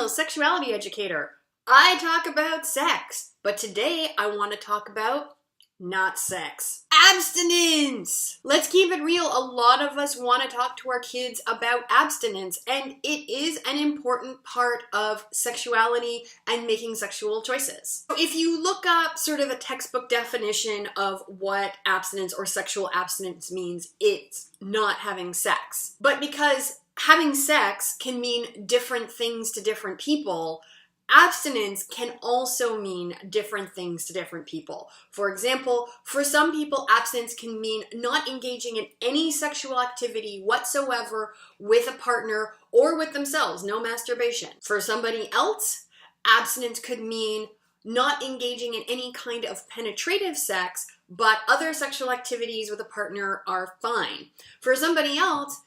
Thornhill, sexuality educator. I talk about sex, but today I want to talk about not sex. Abstinence! Let's keep it real. A lot of us want to talk to our kids about abstinence, and it is an important part of sexuality and making sexual choices. If you look up sort of a textbook definition of what abstinence or sexual abstinence means, it's not having sex. But because having sex can mean different things to different people, abstinence can also mean different things to different people. For example, for some people, abstinence can mean not engaging in any sexual activity whatsoever with a partner or with themselves, no masturbation. For somebody else, abstinence could mean not engaging in any kind of penetrative sex, but other sexual activities with a partner are fine. For somebody else,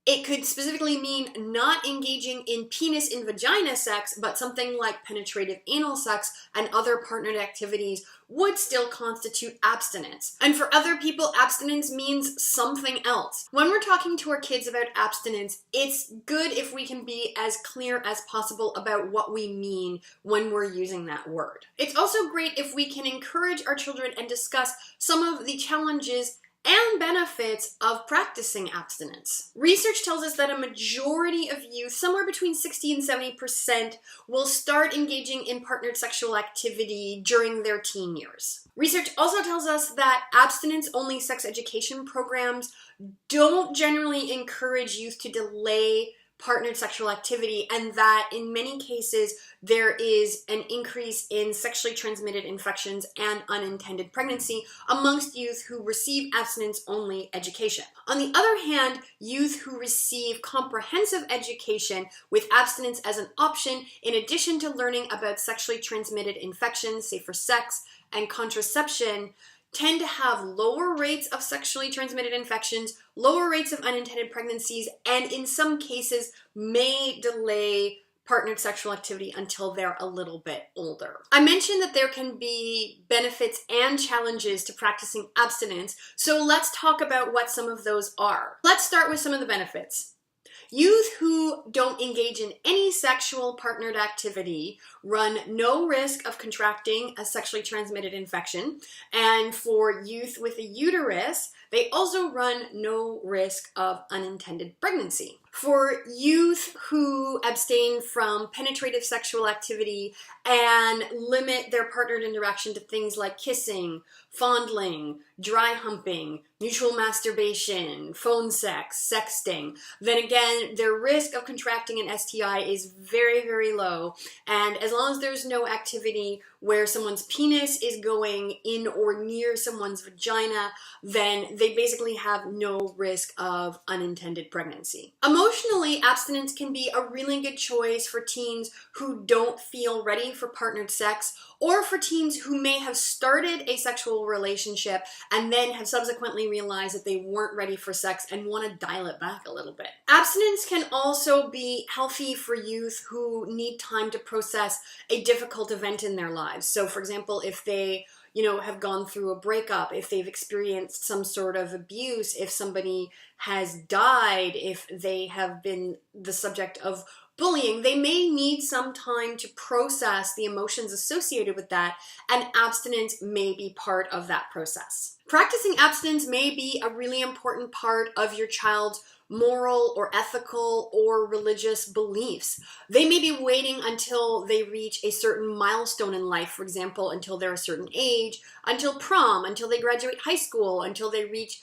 it could specifically mean not engaging in penis in vagina sex, but something like penetrative anal sex and other partnered activities would still constitute abstinence. And for other people, abstinence means something else. When we're talking to our kids about abstinence, it's good if we can be as clear as possible about what we mean when we're using that word. It's also great if we can encourage our children and discuss some of the challenges and benefits of practicing abstinence. Research tells us that a majority of youth, somewhere between 60 and 70%, will start engaging in partnered sexual activity during their teen years. Research also tells us that abstinence-only sex education programs don't generally encourage youth to delay partnered sexual activity, and that in many cases there is an increase in sexually transmitted infections and unintended pregnancy amongst youth who receive abstinence-only education. On the other hand, youth who receive comprehensive education with abstinence as an option, in addition to learning about sexually transmitted infections, safer sex, and contraception, tend to have lower rates of sexually transmitted infections, lower rates of unintended pregnancies, and in some cases may delay partnered sexual activity until they're a little bit older. I mentioned that there can be benefits and challenges to practicing abstinence, so let's talk about what some of those are. Let's start with some of the benefits. Youth who don't engage in any sexual partnered activity run no risk of contracting a sexually transmitted infection, and for youth with a uterus, they also run no risk of unintended pregnancy. For youth who abstain from penetrative sexual activity and limit their partnered interaction to things like kissing, fondling, dry humping, mutual masturbation, phone sex, sexting, then again, their risk of contracting an STI is very, very low. And as long as there's no activity where someone's penis is going in or near someone's vagina, then they basically have no risk of unintended pregnancy. Emotionally, abstinence can be a really good choice for teens who don't feel ready for partnered sex, or for teens who may have started a sexual relationship and then have subsequently realized that they weren't ready for sex and want to dial it back a little bit. Abstinence can also be healthy for youth who need time to process a difficult event in their lives. So for example, if they have gone through a breakup, if they've experienced some sort of abuse, if somebody has died, if they have been the subject of bullying, they may need some time to process the emotions associated with that, and abstinence may be part of that process. Practicing abstinence may be a really important part of your child's moral or ethical or religious beliefs. They may be waiting until they reach a certain milestone in life, for example, until they're a certain age, until prom, until they graduate high school, until they reach,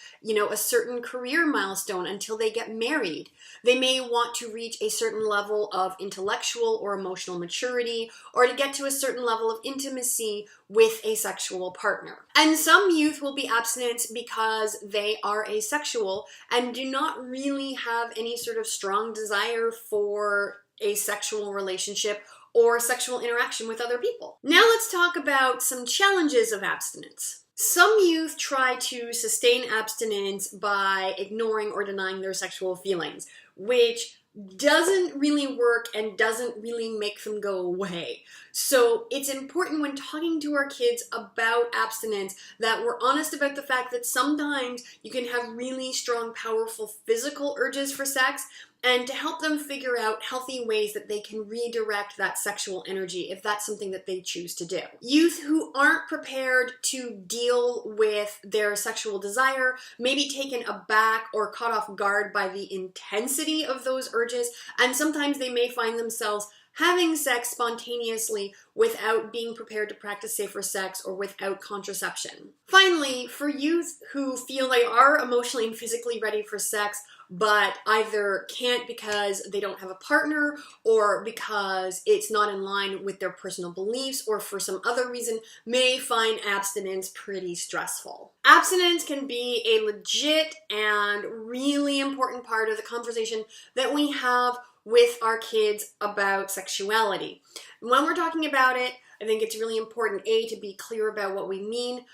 a certain career milestone, until they get married. They may want to reach a certain level of intellectual or emotional maturity, or to get to a certain level of intimacy with a sexual partner. And some youth will be abstinent because they are asexual and do not really have any sort of strong desire for a sexual relationship or sexual interaction with other people. Now let's talk about some challenges of abstinence. Some youth try to sustain abstinence by ignoring or denying their sexual feelings, which doesn't really work and doesn't really make them go away. So it's important when talking to our kids about abstinence that we're honest about the fact that sometimes you can have really strong, powerful physical urges for sex, and to help them figure out healthy ways that they can redirect that sexual energy if that's something that they choose to do. Youth who aren't prepared to deal with their sexual desire may be taken aback or caught off guard by the intensity of those urges, and sometimes they may find themselves having sex spontaneously without being prepared to practice safer sex or without contraception. Finally, for youth who feel they are emotionally and physically ready for sex, but either can't because they don't have a partner, or because it's not in line with their personal beliefs, or for some other reason, may find abstinence pretty stressful. Abstinence can be a legit and really important part of the conversation that we have with our kids about sexuality. When we're talking about it, I think it's really important, A, to be clear about what we mean,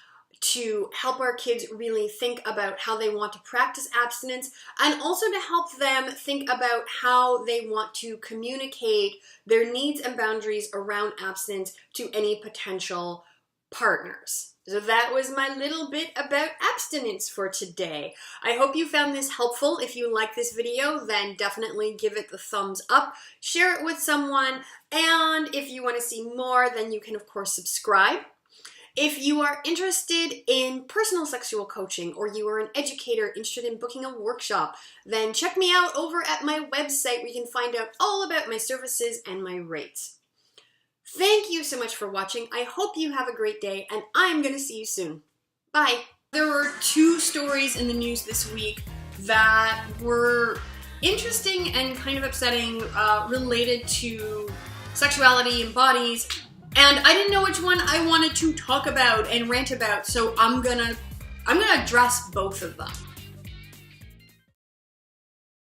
to help our kids really think about how they want to practice abstinence, and also to help them think about how they want to communicate their needs and boundaries around abstinence to any potential partners. So that was my little bit about abstinence for today. I hope you found this helpful. If you like this video, then definitely give it the thumbs up, share it with someone, and if you want to see more, then you can of course subscribe. If you are interested in personal sexual coaching, or you are an educator interested in booking a workshop, then check me out over at my website where you can find out all about my services and my rates. Thank you so much for watching. I hope you have a great day, and I'm going to see you soon. Bye. There were 2 stories in the news this week that were interesting and kind of upsetting, related to sexuality and bodies, and I didn't know which one I wanted to talk about and rant about, so I'm gonna address both of them.